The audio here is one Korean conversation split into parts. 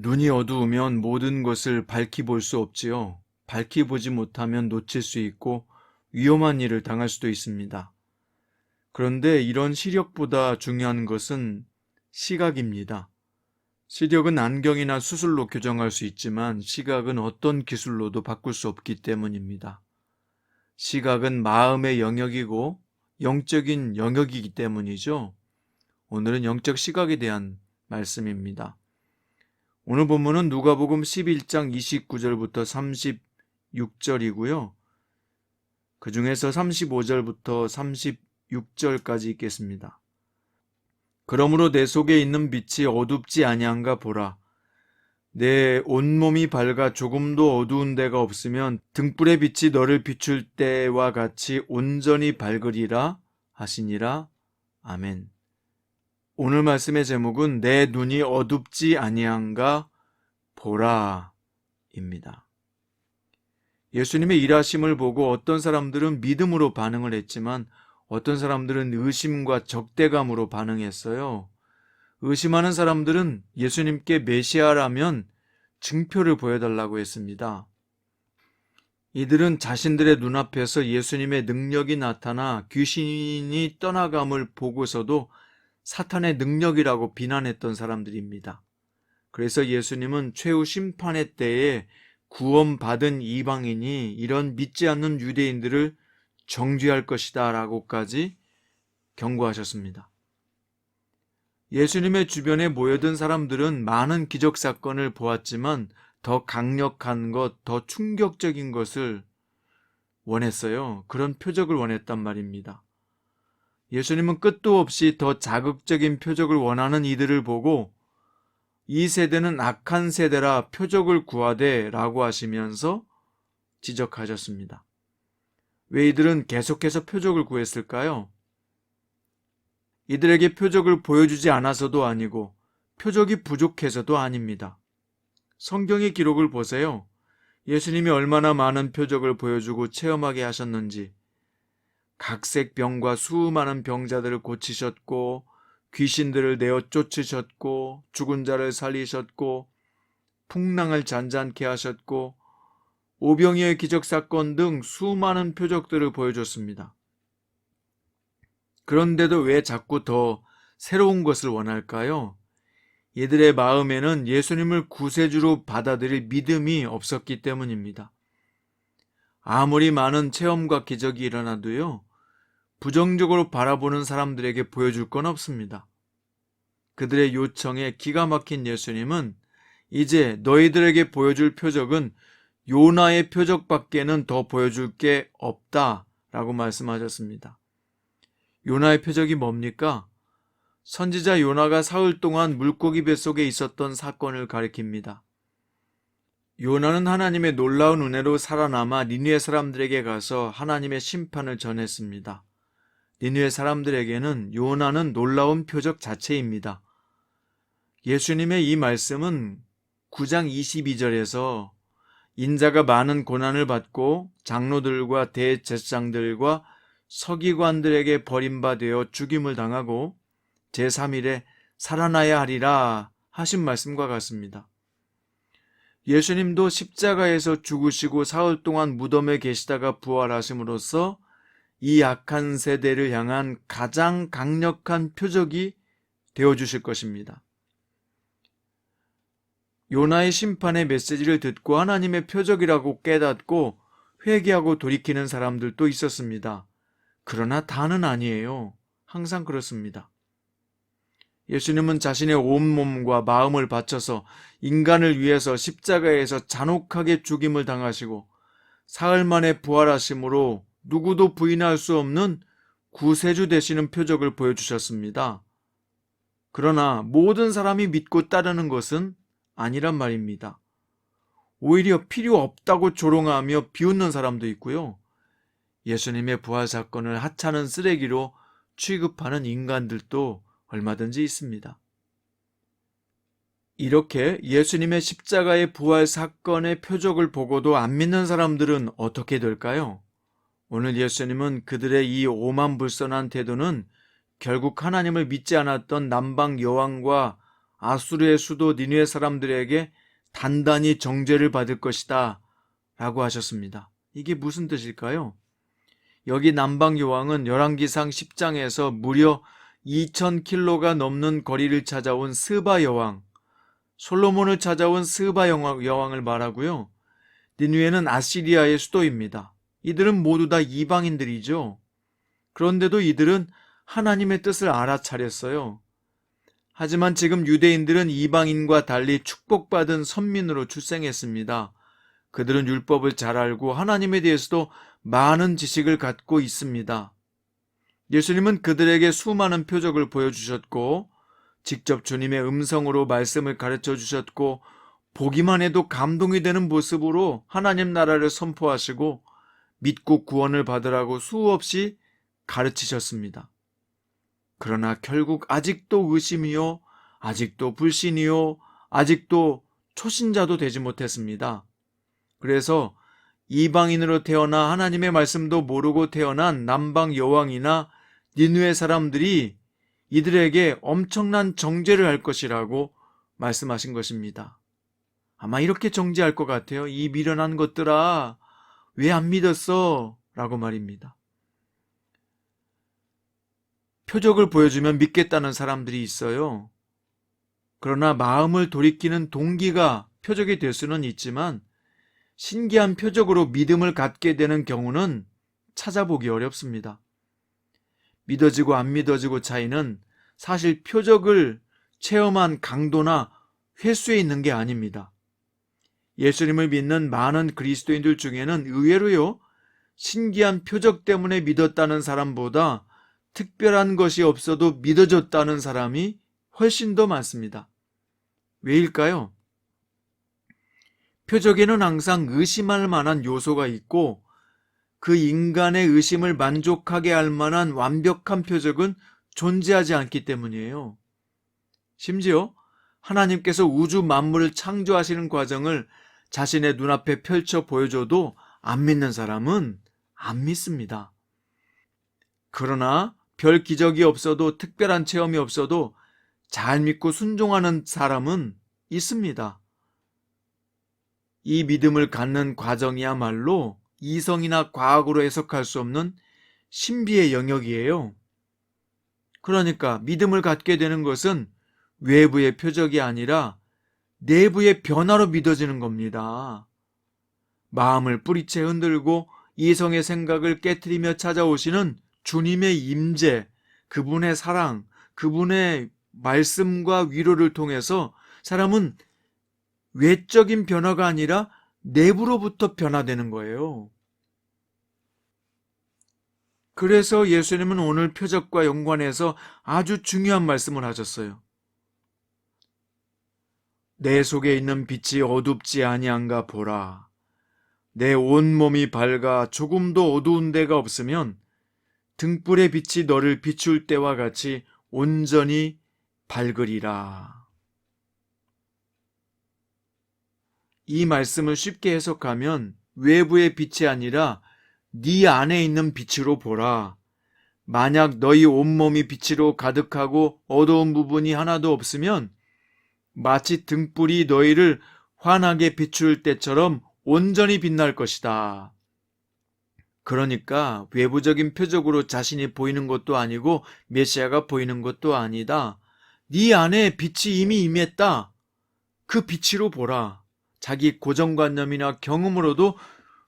눈이 어두우면 모든 것을 밝히 볼 수 없지요. 밝히 보지 못하면 놓칠 수 있고 위험한 일을 당할 수도 있습니다. 그런데 이런 시력보다 중요한 것은 시각입니다. 시력은 안경이나 수술로 교정할 수 있지만 시각은 어떤 기술로도 바꿀 수 없기 때문입니다. 시각은 마음의 영역이고 영적인 영역이기 때문이죠. 오늘은 영적 시각에 대한 말씀입니다. 오늘 본문은 누가복음 11장 29절부터 36절이고요. 그 중에서 35절부터 36절까지 읽겠습니다. 그러므로 내 속에 있는 빛이 어둡지 아니한가 보라. 내 온몸이 밝아 조금도 어두운 데가 없으면 등불의 빛이 너를 비출 때와 같이 온전히 밝으리라 하시니라. 아멘. 오늘 말씀의 제목은 내 눈이 어둡지 아니한가 보라 입니다. 예수님의 일하심을 보고 어떤 사람들은 믿음으로 반응을 했지만 어떤 사람들은 의심과 적대감으로 반응했어요. 의심하는 사람들은 예수님께 메시아라면 증표를 보여달라고 했습니다. 이들은 자신들의 눈앞에서 예수님의 능력이 나타나 귀신이 떠나감을 보고서도 사탄의 능력이라고 비난했던 사람들입니다. 그래서 예수님은 최후 심판의 때에 구원받은 이방인이 이런 믿지 않는 유대인들을 정죄할 것이다 라고까지 경고하셨습니다. 예수님의 주변에 모여든 사람들은 많은 기적사건을 보았지만 더 강력한 것, 더 충격적인 것을 원했어요. 그런 표적을 원했단 말입니다. 예수님은 끝도 없이 더 자극적인 표적을 원하는 이들을 보고 이 세대는 악한 세대라 표적을 구하되 라고 하시면서 지적하셨습니다. 왜 이들은 계속해서 표적을 구했을까요? 이들에게 표적을 보여주지 않아서도 아니고 표적이 부족해서도 아닙니다. 성경의 기록을 보세요. 예수님이 얼마나 많은 표적을 보여주고 체험하게 하셨는지, 각색 병과 수많은 병자들을 고치셨고 귀신들을 내어 쫓으셨고 죽은 자를 살리셨고 풍랑을 잔잔케 하셨고 오병이어의 기적사건 등 수많은 표적들을 보여줬습니다. 그런데도 왜 자꾸 더 새로운 것을 원할까요? 이들의 마음에는 예수님을 구세주로 받아들일 믿음이 없었기 때문입니다. 아무리 많은 체험과 기적이 일어나도요, 부정적으로 바라보는 사람들에게 보여줄 건 없습니다. 그들의 요청에 기가 막힌 예수님은 이제 너희들에게 보여줄 표적은 요나의 표적밖에는 더 보여줄 게 없다라고 말씀하셨습니다. 요나의 표적이 뭡니까? 선지자 요나가 사흘 동안 물고기 뱃속에 있었던 사건을 가리킵니다. 요나는 하나님의 놀라운 은혜로 살아남아 니느웨 사람들에게 가서 하나님의 심판을 전했습니다. 니느웨 사람들에게는 요나는 놀라운 표적 자체입니다. 예수님의 이 말씀은 9장 22절에서 인자가 많은 고난을 받고 장로들과 대제사장들과 서기관들에게 버림받아 죽임을 당하고 제3일에 살아나야 하리라 하신 말씀과 같습니다. 예수님도 십자가에서 죽으시고 사흘 동안 무덤에 계시다가 부활하심으로써 이 악한 세대를 향한 가장 강력한 표적이 되어주실 것입니다. 요나의 심판의 메시지를 듣고 하나님의 표적이라고 깨닫고 회개하고 돌이키는 사람들도 있었습니다. 그러나 다는 아니에요. 항상 그렇습니다. 예수님은 자신의 온몸과 마음을 바쳐서 인간을 위해서 십자가에서 잔혹하게 죽임을 당하시고 사흘 만에 부활하심으로 누구도 부인할 수 없는 구세주 되시는 표적을 보여주셨습니다. 그러나 모든 사람이 믿고 따르는 것은 아니란 말입니다. 오히려 필요 없다고 조롱하며 비웃는 사람도 있고요. 예수님의 부활 사건을 하찮은 쓰레기로 취급하는 인간들도 얼마든지 있습니다. 이렇게 예수님의 십자가의 부활 사건의 표적을 보고도 안 믿는 사람들은 어떻게 될까요? 오늘 예수님은 그들의 이 오만불선한 태도는 결국 하나님을 믿지 않았던 남방 여왕과 아수르의 수도 니느웨 사람들에게 단단히 정죄를 받을 것이다 라고 하셨습니다. 이게 무슨 뜻일까요? 여기 남방 여왕은 열왕기상 10장에서 무려 2000킬로가 넘는 거리를 찾아온 스바 여왕, 솔로몬을 찾아온 스바 여왕을 말하고요. 니느웨는 아시리아의 수도입니다. 이들은 모두 다 이방인들이죠. 그런데도 이들은 하나님의 뜻을 알아차렸어요. 하지만 지금 유대인들은 이방인과 달리 축복받은 선민으로 출생했습니다. 그들은 율법을 잘 알고 하나님에 대해서도 많은 지식을 갖고 있습니다. 예수님은 그들에게 수많은 표적을 보여주셨고 직접 주님의 음성으로 말씀을 가르쳐 주셨고 보기만 해도 감동이 되는 모습으로 하나님 나라를 선포하시고 믿고 구원을 받으라고 수없이 가르치셨습니다. 그러나 결국 아직도 의심이요, 아직도 불신이요, 아직도 초신자도 되지 못했습니다. 그래서 이방인으로 태어나 하나님의 말씀도 모르고 태어난 남방 여왕이나 니느웨 사람들이 이들에게 엄청난 정죄를 할 것이라고 말씀하신 것입니다. 아마 이렇게 정죄할 것 같아요. 이 미련한 것들아, 왜 안 믿었어? 라고 말입니다. 표적을 보여주면 믿겠다는 사람들이 있어요. 그러나 마음을 돌이키는 동기가 표적이 될 수는 있지만 신기한 표적으로 믿음을 갖게 되는 경우는 찾아보기 어렵습니다. 믿어지고 안 믿어지고 차이는 사실 표적을 체험한 강도나 횟수에 있는 게 아닙니다. 예수님을 믿는 많은 그리스도인들 중에는 의외로요, 신기한 표적 때문에 믿었다는 사람보다 특별한 것이 없어도 믿어졌다는 사람이 훨씬 더 많습니다. 왜일까요? 표적에는 항상 의심할 만한 요소가 있고 그 인간의 의심을 만족하게 할 만한 완벽한 표적은 존재하지 않기 때문이에요. 심지어 하나님께서 우주 만물을 창조하시는 과정을 자신의 눈앞에 펼쳐 보여줘도 안 믿는 사람은 안 믿습니다. 그러나 별 기적이 없어도 특별한 체험이 없어도 잘 믿고 순종하는 사람은 있습니다. 이 믿음을 갖는 과정이야말로 이성이나 과학으로 해석할 수 없는 신비의 영역이에요. 그러니까 믿음을 갖게 되는 것은 외부의 표적이 아니라 내부의 변화로 믿어지는 겁니다. 마음을 뿌리채 흔들고 이성의 생각을 깨트리며 찾아오시는 주님의 임재, 그분의 사랑, 그분의 말씀과 위로를 통해서 사람은 외적인 변화가 아니라 내부로부터 변화되는 거예요. 그래서 예수님은 오늘 표적과 연관해서 아주 중요한 말씀을 하셨어요. 내 속에 있는 빛이 어둡지 아니한가 보라. 내 온몸이 밝아 조금도 어두운 데가 없으면 등불의 빛이 너를 비출 때와 같이 온전히 밝으리라. 이 말씀을 쉽게 해석하면 외부의 빛이 아니라 네 안에 있는 빛으로 보라. 만약 너희 온몸이 빛으로 가득하고 어두운 부분이 하나도 없으면 마치 등불이 너희를 환하게 비출 때처럼 온전히 빛날 것이다. 그러니까 외부적인 표적으로 자신이 보이는 것도 아니고 메시아가 보이는 것도 아니다. 네 안에 빛이 이미 임했다. 그 빛으로 보라. 자기 고정관념이나 경험으로도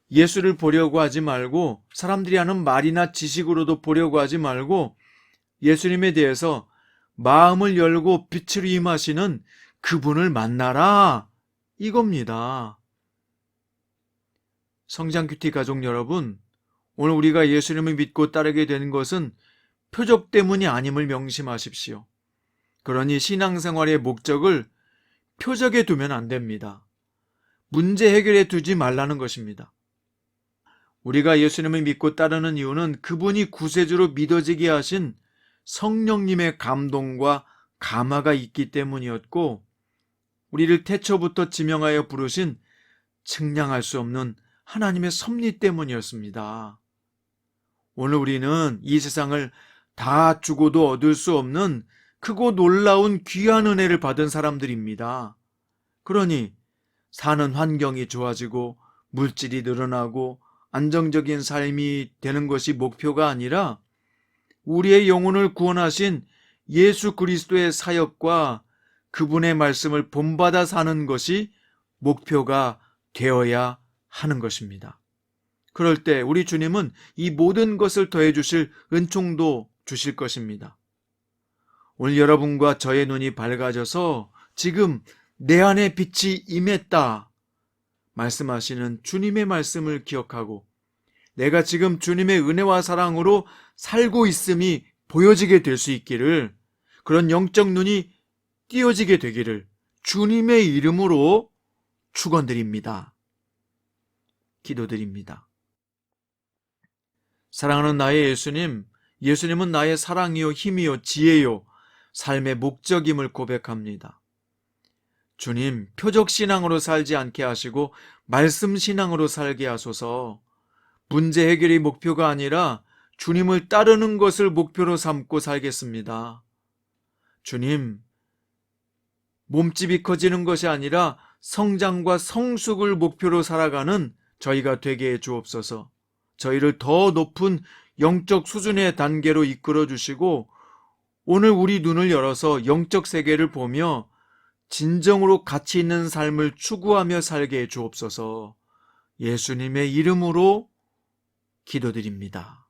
예수를 보려고 하지 말고 사람들이 하는 말이나 지식으로도 보려고 하지 말고 예수님에 대해서 마음을 열고 빛으로 임하시는 그분을 만나라. 이겁니다. 성장큐티 가족 여러분, 오늘 우리가 예수님을 믿고 따르게 되는 것은 표적 때문이 아님을 명심하십시오. 그러니 신앙생활의 목적을 표적에 두면 안 됩니다. 문제 해결에 두지 말라는 것입니다. 우리가 예수님을 믿고 따르는 이유는 그분이 구세주로 믿어지게 하신 성령님의 감동과 감화가 있기 때문이었고 우리를 태초부터 지명하여 부르신 측량할 수 없는 하나님의 섭리 때문이었습니다. 오늘 우리는 이 세상을 다 주고도 얻을 수 없는 크고 놀라운 귀한 은혜를 받은 사람들입니다. 그러니 사는 환경이 좋아지고 물질이 늘어나고 안정적인 삶이 되는 것이 목표가 아니라 우리의 영혼을 구원하신 예수 그리스도의 사역과 그분의 말씀을 본받아 사는 것이 목표가 되어야 하는 것입니다. 그럴 때 우리 주님은 이 모든 것을 더해 주실 은총도 주실 것입니다. 오늘 여러분과 저의 눈이 밝아져서 지금 내 안에 빛이 임했다 말씀하시는 주님의 말씀을 기억하고 내가 지금 주님의 은혜와 사랑으로 살고 있음이 보여지게 될 수 있기를, 그런 영적 눈이 띄어지게 되기를 주님의 이름으로 축원드립니다. 기도드립니다. 사랑하는 나의 예수님, 예수님은 나의 사랑이요 힘이요 지혜요 삶의 목적임을 고백합니다. 주님, 표적 신앙으로 살지 않게 하시고 말씀 신앙으로 살게 하소서. 문제 해결이 목표가 아니라 주님을 따르는 것을 목표로 삼고 살겠습니다. 주님, 몸집이 커지는 것이 아니라 성장과 성숙을 목표로 살아가는 저희가 되게 해 주옵소서. 저희를 더 높은 영적 수준의 단계로 이끌어 주시고 오늘 우리 눈을 열어서 영적 세계를 보며 진정으로 가치 있는 삶을 추구하며 살게 해 주옵소서. 예수님의 이름으로 기도드립니다.